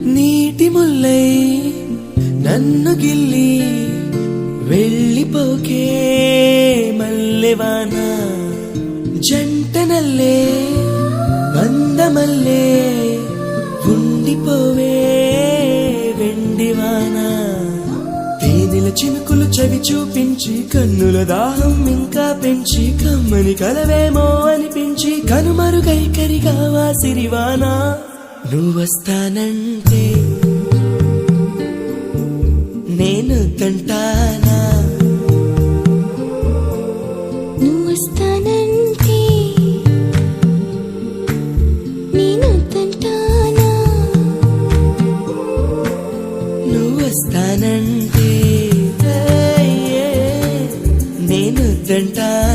నీటి ముల్లై నన్ను గిల్లి వెళ్ళిపోకే మల్లెవాన జంటనల్లే బందమల్లే ఉండిపోవే వెండివాన తేనెల చినుకులు చవి చూపించి కన్నుల దాహం ఇంకా పెంచి కమ్మని కలవేమో అనిపించి కనుమరుగై కరిగావా సిరివానా నువ్వొస్తానంటే నేను తంటానా నువ్వొస్తానంటే నేను తంటానా నువ్వొస్తానంటే నేను తంటానా